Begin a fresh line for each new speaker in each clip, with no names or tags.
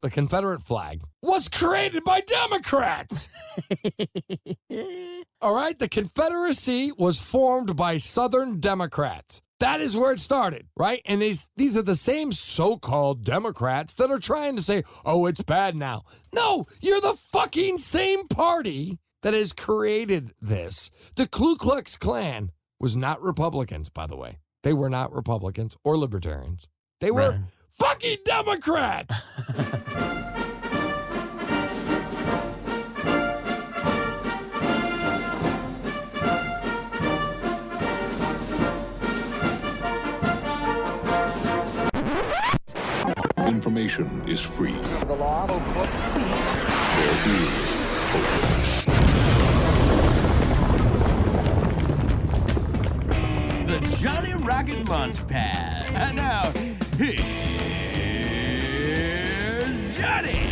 the Confederate flag, was created by Democrats. All right? The Confederacy was formed by Southern Democrats. That is where it started, right? And these are the same so-called Democrats that are trying to say, oh, it's bad now. No, you're the fucking same party that has created this. The Ku Klux Klan was not Republicans, by the way. They were not Republicans or Libertarians. They were fucking Democrats.
Information is free.
The law.
There is openness.
The Johnny Rocket Launchpad. And now, here's Johnny.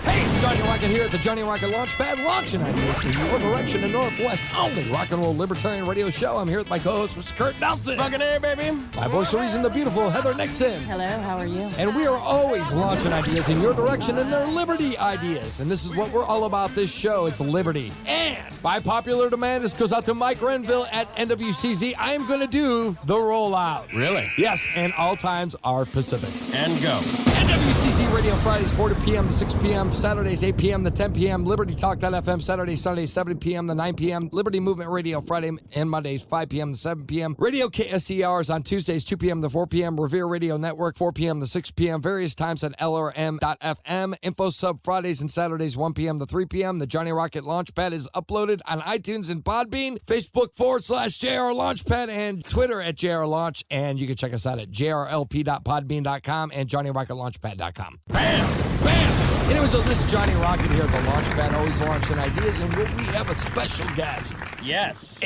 Hey, it's Johnny Rocket here at the Johnny Rocket Launchpad, launching ideas in your direction in Northwest, only rock and roll libertarian radio show. I'm here with my co-host, Mr. Kurt Nelson.
Fucking A, baby.
My voice of reason, the beautiful Heather Nixon.
Hello, how are you?
And we are always launching ideas in your direction, and they're liberty ideas. And this is what we're all about this show. It's liberty. And by popular demand, this goes out to Mike Renville at NWCZ. I am going to do the rollout.
Really?
Yes, and all times are Pacific.
And go.
NWCC Radio Fridays 4 p.m. to 6 p.m. Saturdays 8 p.m. to 10 p.m. Liberty Talk.fm Saturdays, Sundays 7 p.m. to 9 p.m. Liberty Movement Radio Friday and Mondays 5 p.m. to 7 p.m. Radio KSE hours on Tuesdays 2 p.m. to 4 p.m. Revere Radio Network 4 p.m. to 6 p.m. Various times at LRM.FM. Info Sub Fridays and Saturdays 1 p.m. to 3 p.m. The Johnny Rocket Launchpad is uploaded on iTunes and Podbean, Facebook /JR Launchpad, and Twitter at JR Launch. And you can check us out at jrlp.podbean.com and JohnnyRocketLaunchpad.com. Bam! Bam! Anyway, so this is Johnny Rocket here at the Launchpad, always launching ideas, and we have a special guest.
Yes.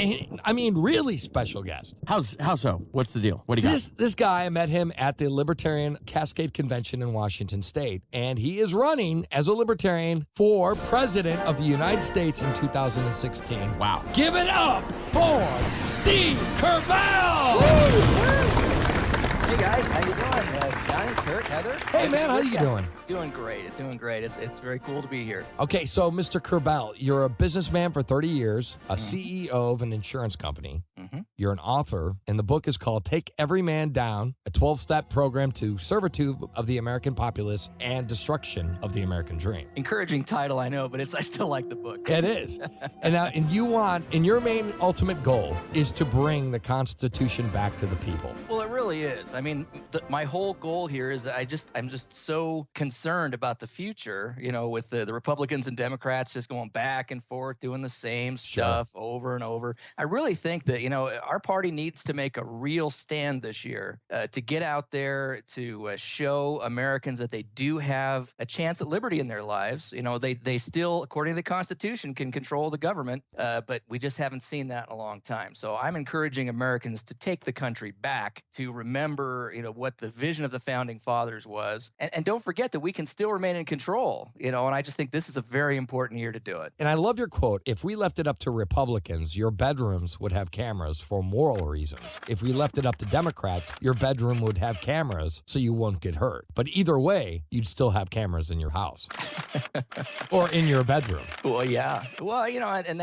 I mean, really special guest.
How so? What's the deal? What do you got?
This guy, I met him at the Libertarian Cascade Convention in Washington State, and he is running as a Libertarian for President of the United States in 2016.
Wow.
Give it up for Steve Kerbel!
Hey guys, how you doing? Johnny, Kurt, Heather?
Hey man, how you doing?
Doing great. Doing great. It's very cool to be here.
Okay, so Mr. Kerbel, you're a businessman for 30 years, a CEO of an insurance company. You're an author, and the book is called Take Everyman Down, a 12-step program to servitude of the American Populace and Destruction of the American Dream.
Encouraging title, I know, but I still like the book.
It is. And your main ultimate goal is to bring the Constitution back to the people.
Well, it really is. I mean, my whole goal here is I'm just so concerned about the future, with the Republicans and Democrats just going back and forth, doing the same stuff over and over. I really think that, our party needs to make a real stand this year to get out there to show Americans that they do have a chance at liberty in their lives. They still, according to the Constitution, can control the government, but we just haven't seen that in a long time. So I'm encouraging Americans to take the country back, to remember, what the vision of the founding fathers was, and don't forget that we can still remain in control. And I just think this is a very important year to do it.
And I love your quote: if we left it up to Republicans, your bedrooms would have cameras for moral reasons. If we left it up to Democrats, your bedroom would have cameras so you won't get hurt. But either way, you'd still have cameras in your house or in your bedroom.
Well, yeah. Well, and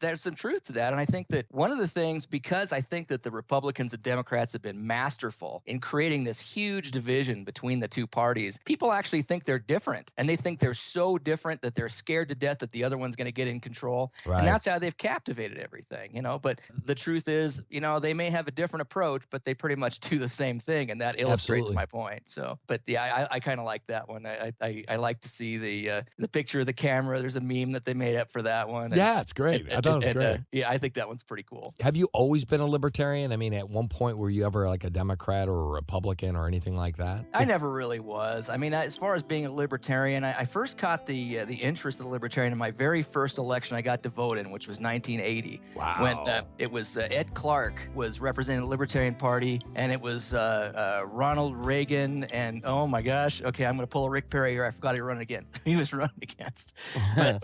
there's some truth to that. And I think that one of the things, because I think that the Republicans and Democrats have been masterful in creating this huge division between the two parties, people actually think they're different. And they think they're so different that they're scared to death that the other one's going to get in control. Right. And that's how they've captivated everything, But the truth is, they may have a different approach, but they pretty much do the same thing. And that illustrates my point. So, but yeah, I kind of like that one. I like to see the picture of the camera. There's a meme that they made up for that one.
Yeah, it's great. I thought it was great.
Yeah, I think that one's pretty cool.
Have you always been a libertarian? I mean, at one point, were you ever like a Democrat or a Republican or anything like that?
I never really was. I mean, as far as being a libertarian, I first caught the interest of the libertarian in my very first election I got to vote in, which was 1980.
Wow.
When it was Ed Clark was representing the Libertarian Party, and it was Ronald Reagan, and oh my gosh, okay, I'm going to pull a Rick Perry here. I forgot he was running against. He was running against. But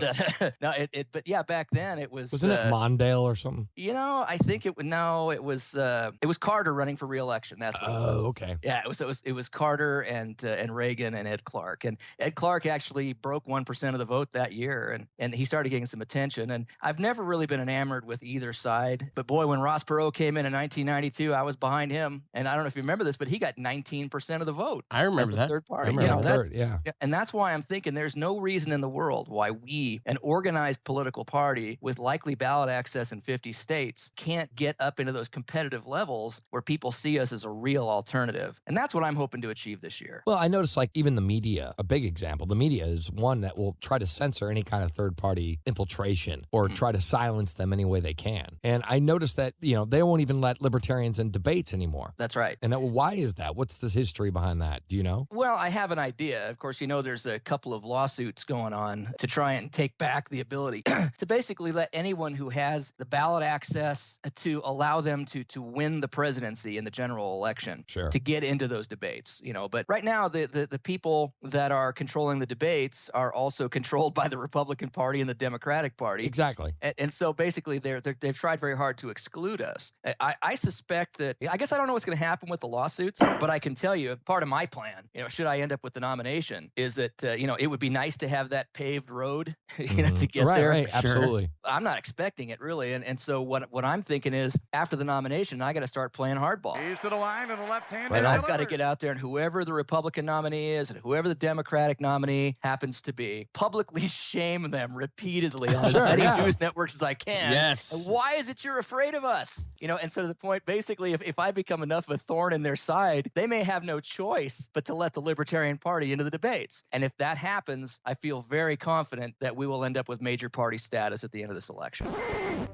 but yeah, back then it was.
Wasn't it Mondale or something?
I think it was Carter running for re-election. election. That's what it was.
Oh, okay.
Yeah, it was Carter and Reagan and Ed Clark. And Ed Clark actually broke 1% of the vote that year, and he started getting some attention. And I've never really been enamored with either side. But boy, when Ross Perot came in 1992, I was behind him. And I don't know if you remember this, but he got 19% of the vote.
I remember
as the
that.
third party.
I remember
that's-
Yeah.
yeah, and that's why I'm thinking there's no reason in the world why we, an organized political party with likely ballot access in 50 states, can't get up into those competitive levels where people see us as a real alternative. And that's what I'm hoping to achieve this year.
Well, I noticed like even the media, a big example, the media is one that will try to censor any kind of third party infiltration or try to silence them any way they can. And I noticed that, they won't even let libertarians in debates anymore.
That's right.
And why is that? What's the history behind that? Do you know?
Well, I have an idea. Of course, there's a couple of lawsuits going on to try and take back the ability to basically let anyone who has the ballot access to allow them to win the presidency in the general election to get into those debates. But right now, the people that are controlling the debates are also controlled by the Republican Party and the Democratic Party.
Exactly.
And so basically, they've tried very hard to exclude us. I suspect that, I guess I don't know what's going to happen with the lawsuits, but I can tell you part of my plan, should I end up with the nomination, is that, it would be nice to have that paved road, to get there.
Right, absolutely.
I'm not expecting it really. And so what I'm thinking is after the nomination, I got to start playing hardball.
He's to the line and the left hand.
And I've got to get out there, and whoever the Republican nominee is and whoever the Democratic nominee happens to be, publicly shame them repeatedly on as many news networks as I can.
Yes.
And why is it you're afraid of us? And so to the point, basically, if I become enough of a thorn in their side, they may have no choice but to let the Libertarian Party into the debates. And if that happens, I feel very confident that we will end up with major party status at the end of this election.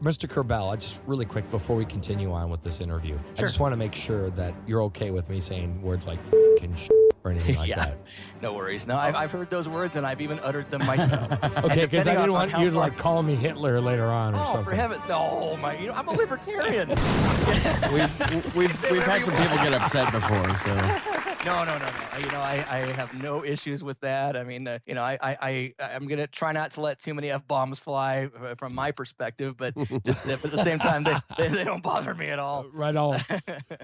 Mr. Kerbel, I just really quick before we continue on with this interview, I just want to make sure that you're okay with me saying words like f***ing shit or anything like that.
No worries. No, I've heard those words and I've even uttered them myself.
Okay, because I didn't want you to like call me Hitler later on or something.
Oh, for heaven! No, I'm a libertarian.
We've had some people get upset before, so.
No. I have no issues with that. I mean, I'm gonna try not to let too many F-bombs fly from my perspective, but just at the same time, they don't bother me at all.
Right on.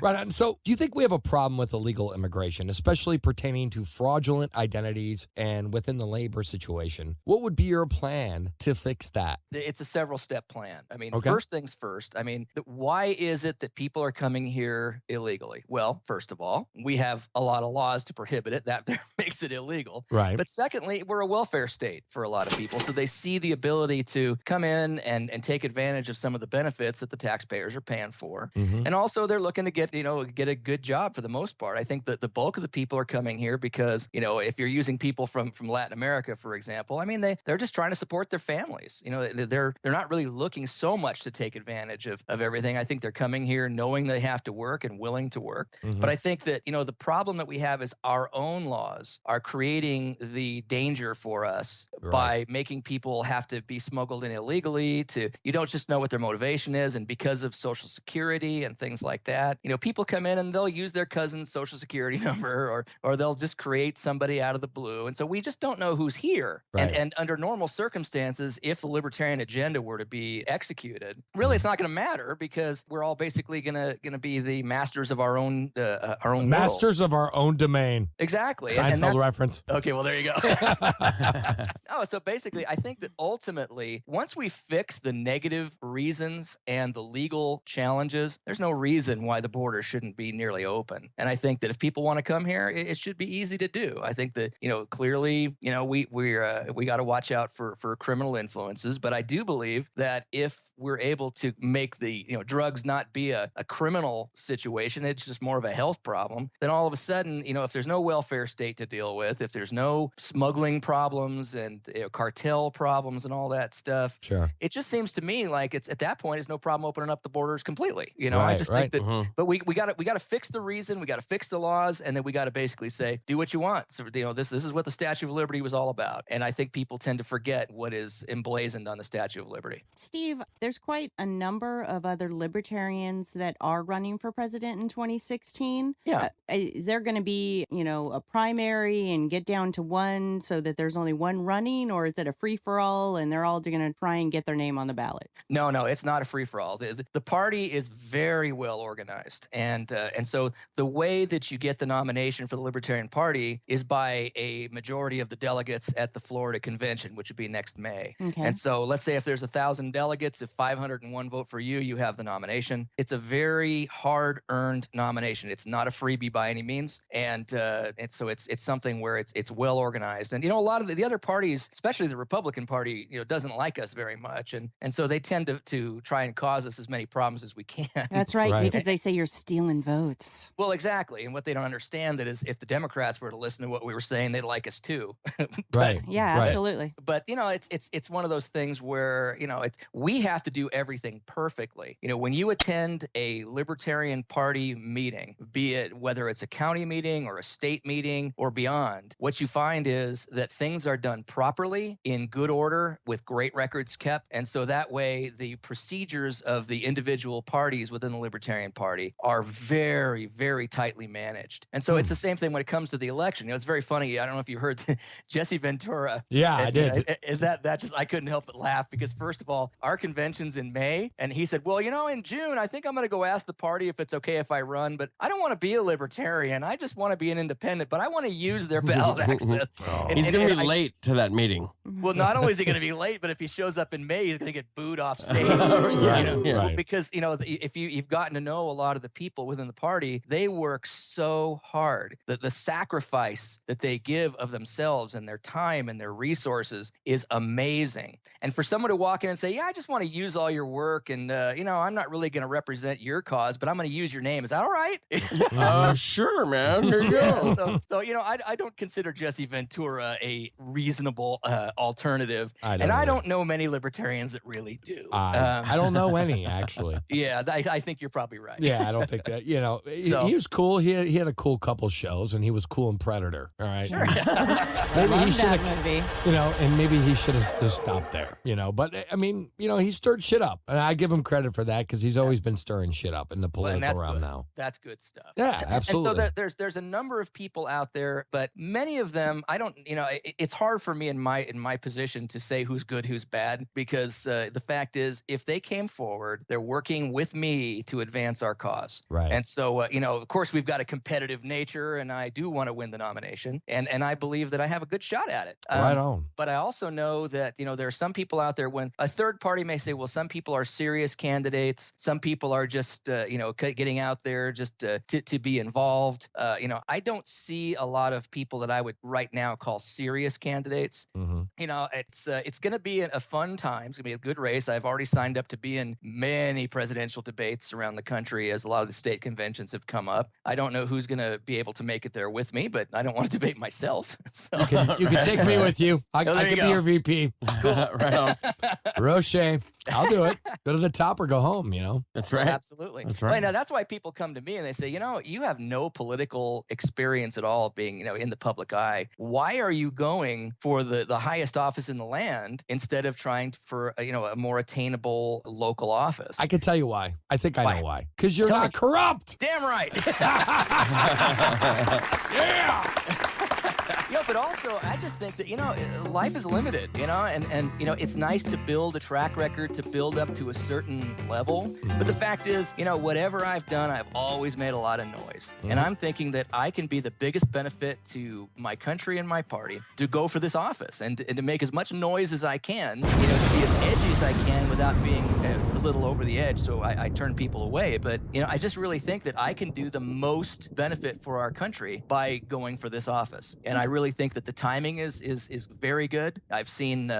Right on. So, do you think we have a problem with illegal immigration, especially pertaining to fraudulent identities and within the labor situation? What would be your plan to fix that?
It's a several-step plan. I mean, first things first. I mean, why is it that people are coming here illegally? Well, first of all, we have a lot of laws to prohibit it. That makes it illegal.
Right.
But secondly, we're a welfare state for a lot of people. So they see the ability to come in and take advantage of some of the benefits that the taxpayers are paying for.
Mm-hmm.
And also they're looking to get a good job for the most part. I think that the bulk of the people are coming here because, if you're using people from Latin America, for example, I mean, they're just trying to support their families. They're not really looking so much to take advantage of everything. I think they're coming here knowing they have to work and willing to work.
Mm-hmm.
But I think that, the problem that we have is our own laws are creating the danger for us by making people have to be smuggled in illegally you don't just know what their motivation is. And because of Social Security and things like that, people come in and they'll use their cousin's Social Security number or they'll just create somebody out of the blue. And so we just don't know who's here.
Right.
And under normal circumstances, if the libertarian agenda were to be executed, really it's not going to matter because we're all basically going to be the masters of our own
Masters
world.
Of our own domain.
Exactly.
Seinfeld reference.
Okay, well, there you go. No, so basically, I think that ultimately, once we fix the negative reasons and the legal challenges, there's no reason why the border shouldn't be nearly open. And I think that if people want to come here, it should be easy to do. I think that, clearly, we got to watch out for criminal influences. But I do believe that if we're able to make the, drugs not be a criminal situation, it's just more of a health problem, then all of a sudden, if there's no welfare state to deal with, if there's no smuggling problems and cartel problems and all that stuff, it just seems to me like it's at that point, it's no problem opening up the borders completely. I just think that, but we got to fix the reason, we got to fix the laws, and then we got to basically say, do what you want. So, this is what the Statue of Liberty was all about. And I think people tend to forget what is emblazoned on the Statue of Liberty.
Steve, there's quite a number of other libertarians that are running for president in 2016.
Yeah.
Is there going to be, a primary and get down to one so that there's only one running, or is it a free-for-all and they're all going to try and get their name on the ballot?
No, it's not a free-for-all. The party is very well organized. And so the way that you get the nomination for the Libertarian Party is by a majority of the delegates at the Florida convention, which would be next May.
Okay.
And so let's say if there's 1,000 delegates, if 501 vote for you, you have the nomination. It's a very hard-earned nomination. It's not a freebie by any means. And so it's something where it's well organized. And, a lot of the other parties, especially the Republican Party, doesn't like us very much. And so they tend to try and cause us as many problems as we can.
That's right, because they say you're stealing votes.
Well, exactly. And what they don't understand that is if the Democrats were to listen to what we were saying, they'd like us too.
Right.
Yeah, absolutely.
But, it's one of those things where, we have to do everything perfectly. When you attend a Libertarian Party meeting, be it whether it's a county meeting or a state meeting or beyond, what you find is that things are done properly, in good order, with great records kept. And so that way, the procedures of the individual parties within the Libertarian Party are very, very tightly managed. And so it's the same thing when it comes to the election. It's very funny. I don't know if you heard Jesse Ventura.
Yeah, I did.
That just, I couldn't help but laugh because first of all, our convention's in May. And he said, well, in June, I think I'm going to go ask the party if it's okay if I run, but I don't want to be a libertarian. I just want to be an independent, but I want to use their ballot access.
He's going to be late to that meeting.
Well, not only is he going to be late, but if he shows up in May, he's going to get booed off stage.
Right.
Because, if you've gotten to know a lot of the people within the party, they work so hard. The sacrifice that they give of themselves and their time and their resources is amazing. And for someone to walk in and say, yeah, I just want to use all your work and, I'm not really going to represent your cause, but I'm going to use your name. Is that all right?
Sure, man. Here you go.
So I don't consider Jesse Ventura a reasonable alternative. I don't know many libertarians that really do.
I don't know any, actually.
Yeah, I think you're probably right.
Yeah, I don't think that, he was cool. He had a cool couple shows, and he was cool in Predator. All right.
Sure.
Maybe he should
that
have,
movie.
and maybe he should have just stopped there, But I mean, he stirred shit up, and I give him credit for that because he's always been stirring shit up in the political realm now.
That's good stuff.
Yeah, absolutely.
And so there's a number of people out there, but many of them, I don't, it's hard for me in my position to say who's good, who's bad, because the fact is, if they came forward, they're working with me to advance our cause.
Right.
And so, of course, we've got a competitive nature, and I do want to win the nomination, and I believe that I have a good shot at it.
Right on.
But I also know that, there are some people out there when a third party may say, well, some people are serious candidates. Some people are just, getting out there just to be involved. I don't see a lot of people that I would right now call serious candidates.
Mm-hmm.
It's going to be a fun time. It's going to be a good race. I've already signed up to be in many presidential debates around the country as a lot of the state conventions have come up. I don't know who's going to be able to make it there with me, but I don't want to debate myself. So.
You can take me with you. I
there
can
you
be
go.
your VP.
Cool.
Right on.
Roche. I'll do it. Go to the top or go home,
That's right.
Absolutely.
That's right.
Well, now that's why people come to me and they say, you have no political experience at all being, in the public eye. Why are you going for the highest office in the land instead of trying for, a more attainable local office?
I can tell you why. I think I
Why?
know why. Because you're
Tell
not
me.
corrupt.
Damn right.
Yeah.
But also, I just think that, life is limited, and it's nice to build a track record, to build up to a certain level. But the fact is, whatever I've done, I've always made a lot of noise. And I'm thinking that I can be the biggest benefit to my country and my party to go for this office and to make as much noise as I can, to be as edgy as I can without being a little over the edge. So I turn people away. But, I just really think that I can do the most benefit for our country by going for this office. And I really think that the timing is very good. I've seen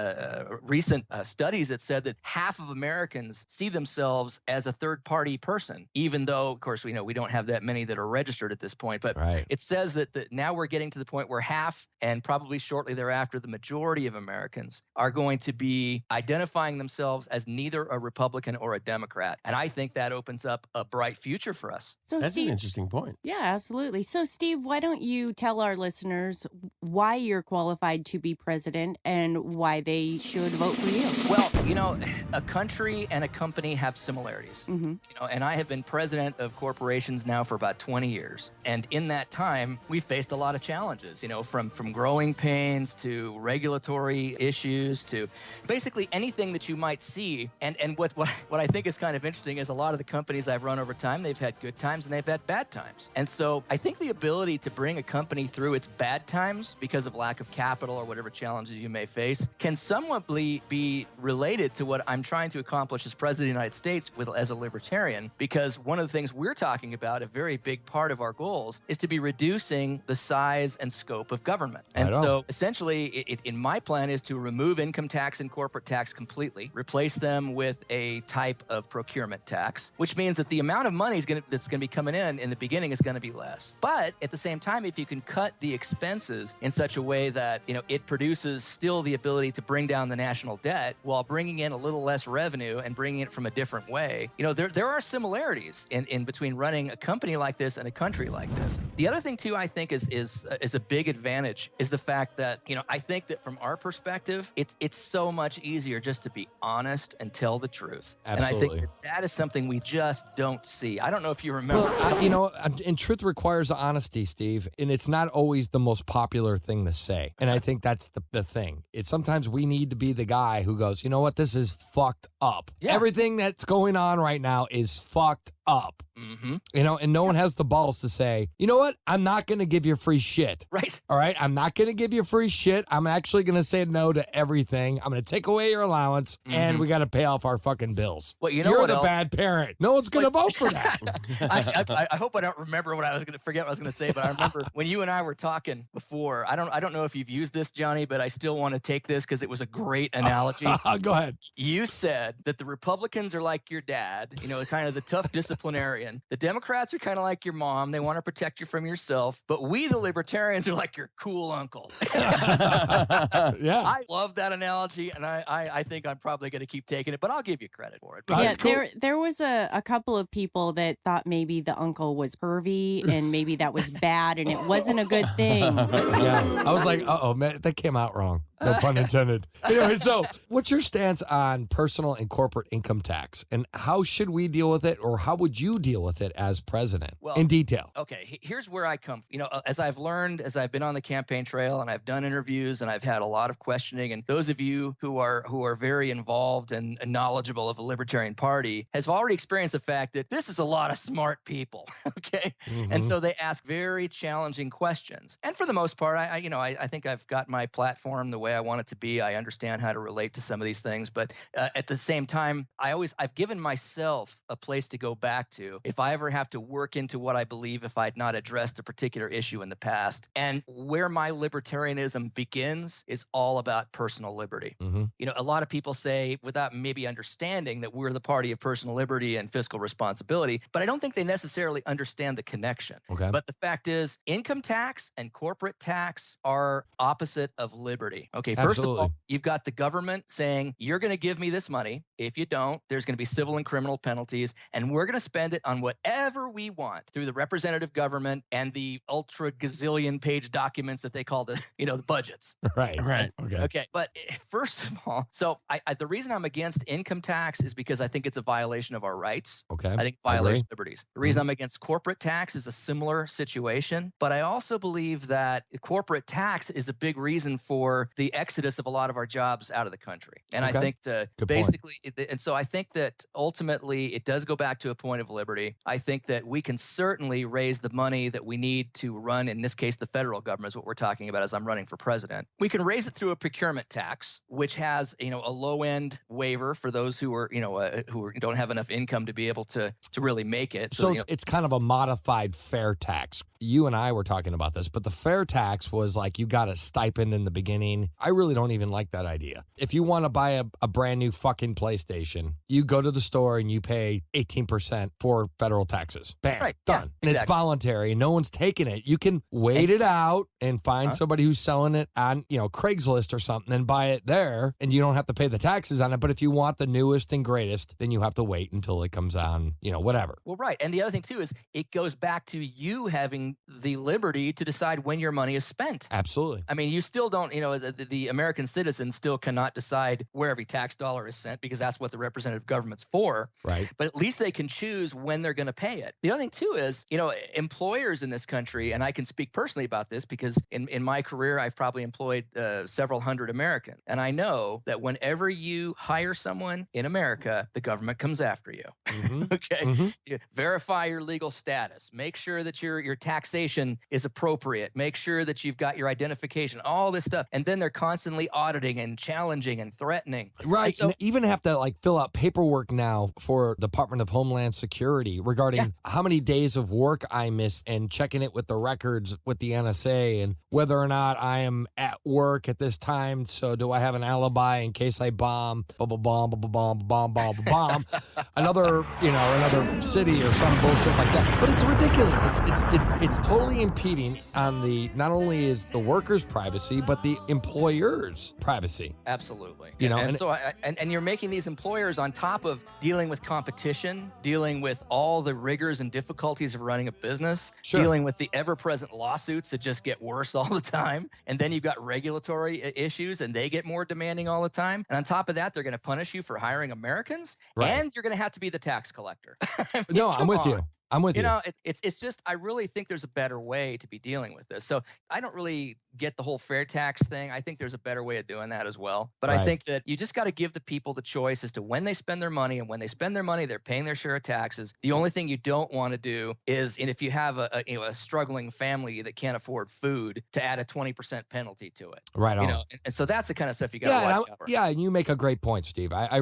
recent studies that said that half of Americans see themselves as a third-party person, even though, of course, we don't have that many that are registered at this point. But
Right.
It says that now we're getting to the point where half, and probably shortly thereafter, the majority of Americans are going to be identifying themselves as neither a Republican or a Democrat. And I think that opens up a bright future for us.
So
That's an
Steve,
interesting point.
yeah, absolutely. So Steve, why don't you tell our listeners why you're qualified to be president and why they should vote for you.
Well, a country and a company have similarities.
Mm-hmm.
And I have been president of corporations now for about 20 years. And in that time, we faced a lot of challenges, from growing pains to regulatory issues to basically anything that you might see. And what I think is kind of interesting is a lot of the companies I've run over time, they've had good times and they've had bad times. And so I think the ability to bring a company through its bad times because of lack of capital or whatever challenges you may face can somewhat be related to what I'm trying to accomplish as president of the United States as a libertarian, because one of the things we're talking about, a very big part of our goals, is to be reducing the size and scope of government. And so essentially, in my plan is to remove income tax and corporate tax completely, replace them with a type of procurement tax, which means that the amount of money that's going to be coming in the beginning is going to be less. But at the same time, if you can cut the expenses in such a way that, it produces still the ability to bring down the national debt while bringing in a little less revenue and bringing it from a different way, there are similarities in between running a company like this and a country like this. The other thing too, I think is a big advantage is the fact that, I think that from our perspective, it's so much easier just to be honest and tell the truth.
Absolutely.
And I think that is something we just don't see. I don't know if you remember.
Well, and truth requires honesty, Steve, and it's not always the most popular thing to say. And I think that's the thing. It's sometimes we need to be the guy who goes, you know what, this is fucked up.
Yeah.
Everything that's going on right now is fucked up.
Mm-hmm.
And no one has the balls to say, you know what, I'm not going to give you free shit.
Right.
All right, I'm not going to give you free shit. I'm actually going to say no to everything. I'm going to take away your allowance, and we got to pay off our fucking bills.
Well,
You're
what
the
else?
bad parent. No one's going to vote for that.
I hope I don't remember what I was going to forget what I was going to say, but I remember when you and I were talking before. I don't know if you've used this, Johnny, but I still want to take this because it was a great analogy.
Go ahead.
You said that the Republicans are like your dad, kind of the tough disciplinarian. The Democrats are kind of like your mom. They want to protect you from yourself. But we, the Libertarians, are like your cool uncle.
Yeah.
I love that analogy, and I think I'm probably going to keep taking it, but I'll give you credit for it.
Yeah,
cool.
there was a couple of people that thought maybe the uncle was pervy and maybe that was bad and it wasn't a good thing.
Yeah. I was like, uh-oh, man, that came out wrong. No pun intended. Anyway, so what's your stance on personal and corporate income tax, and how should we deal with it, or how would you deal with it as president in detail?
Okay, here's where I come. As I've learned, as I've been on the campaign trail and I've done interviews and I've had a lot of questioning, and those of you who are very involved and knowledgeable of the Libertarian Party has already experienced the fact that this is a lot of smart people. Okay, and so they ask very challenging questions, and for the most part, I think I've got my platform the way I want it to be. I understand how to relate to some of these things, but at the same time, I've given myself a place to go back to if I ever have to work into what I believe if I'd not addressed a particular issue in the past. And where my libertarianism begins is all about personal liberty.
Mm-hmm.
A lot of people say, without maybe understanding, that we're the party of personal liberty and fiscal responsibility, but I don't think they necessarily understand the connection.
Okay.
But the fact is, income tax and corporate tax are opposite of liberty. Okay, first of all, you've got the government saying, you're going to give me this money. If you don't, there's going to be civil and criminal penalties, and we're going to spend it on whatever we want through the representative government and the ultra gazillion page documents that they call the budgets.
Right.
Okay. But first of all, so the reason I'm against income tax is because I think it's a violation of our rights.
Okay.
I think it violates liberties. The reason I'm against corporate tax is a similar situation, but I also believe that corporate tax is a big reason for the exodus of a lot of our jobs out of the country. And I think so I think that ultimately it does go back to a point of liberty. I think that we can certainly raise the money that we need to run, in this case, the federal government is what we're talking about as I'm running for president. We can raise it through a procurement tax, which has, a low end waiver for those who are, who don't have enough income to be able to really make it.
So it's kind of a modified fair tax. You and I were talking about this, but the fair tax was like you got a stipend in the beginning. I really don't even like that idea. If you want to buy a brand new fucking PlayStation, you go to the store and you pay 18% for federal taxes. Bam,
right,
done.
yeah,
and it's voluntary and no one's taking it. You can wait it out and find somebody who's selling it on, Craigslist or something and buy it there, and you don't have to pay the taxes on it. But if you want the newest and greatest, then you have to wait until it comes on, whatever.
Well, right. And the other thing too is it goes back to you having the liberty to decide when your money is spent.
Absolutely.
I mean, you still don't, the American citizen still cannot decide where every tax dollar is sent because that's what the representative government's for.
Right.
But at least they can choose when they're going to pay it. The other thing, too, is, employers in this country, and I can speak personally about this because in my career, I've probably employed several hundred Americans. And I know that whenever you hire someone in America, the government comes after you.
Mm-hmm.
Okay.
Mm-hmm.
You verify your legal status. Make sure that your taxation is appropriate. Make sure that you've got your identification, all this stuff. And then they're constantly auditing and challenging and threatening.
Right.
And so,
and even have to fill out paperwork now for Department of Homeland Security regarding how many days of work I missed and checking it with the records with the NSA and whether or not I am at work at this time. So do I have an alibi in case I bomb, bomb, another city or some bullshit like that. But it's ridiculous. It's totally impeding on not only is the workers' privacy, but the employers' privacy.
absolutely.
And
You're making these employers, on top of dealing with competition, dealing with all the rigors and difficulties of running a business,
Sure.
dealing with the ever-present lawsuits that just get worse all the time, and then you've got regulatory issues, and they get more demanding all the time. And on top of that, they're going to punish you for hiring Americans,
Right.
and you're going to have to be the tax collector. I mean,
No, I'm
come
with
on.
you. I'm with you.
It's just, I really think there's a better way to be dealing with this. So I don't really get the whole fair tax thing. I think there's a better way of doing that as well. But
Right.
I think that you just got to give the people the choice as to when they spend their money, and when they spend their money, they're paying their share of taxes. The only thing you don't want to do is, and if you have a struggling family that can't afford food, to add a 20% penalty to it.
Right on.
And so that's the kind of stuff you got to watch out for.
Yeah, and you make a great point, Steve. I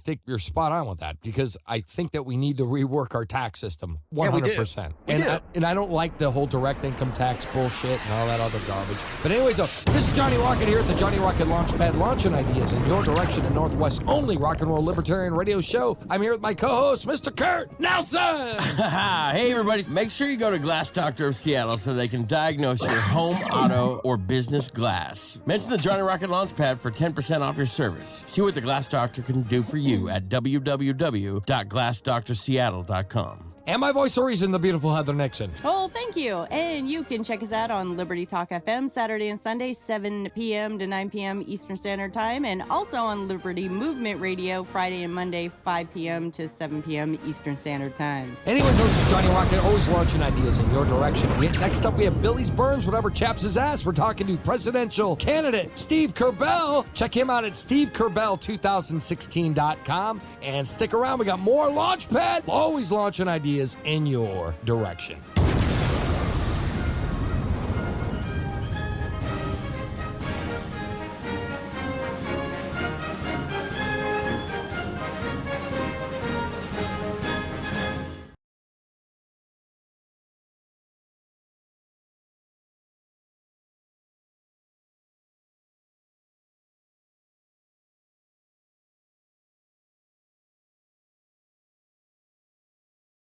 think you're spot on with that because I think that we need to rework our tax system 100%.
We do.
And I don't like the whole direct income tax bullshit and all that other garbage. But anyways, this is Johnny Rocket here at the Johnny Rocket Launchpad, launching ideas in your direction in Northwest only rock and roll libertarian radio show. I'm here with my co-host, Mr. Kurt Nelson.
Hey, everybody. Make sure you go to Glass Doctor of Seattle so they can diagnose your home, auto, or business glass. Mention the Johnny Rocket Launchpad for 10% off your service. See what the Glass Doctor can do for you at www.glassdoctorseattle.com.
And my voice of reason, the beautiful Heather Nixon.
Oh, thank you. And you can check us out on Liberty Talk FM Saturday and Sunday, 7 p.m. to 9 p.m. Eastern Standard Time, and also on Liberty Movement Radio Friday and Monday, 5 p.m. to 7 p.m. Eastern Standard Time.
Anyways, this is Johnny Rocket, always launching ideas in your direction. Next up, we have Billy's Burns, whatever chaps his ass. We're talking to presidential candidate Steve Kerbel. Check him out at stevekerbel2016.com. And stick around, we got more Launchpad, always launching ideas in your direction.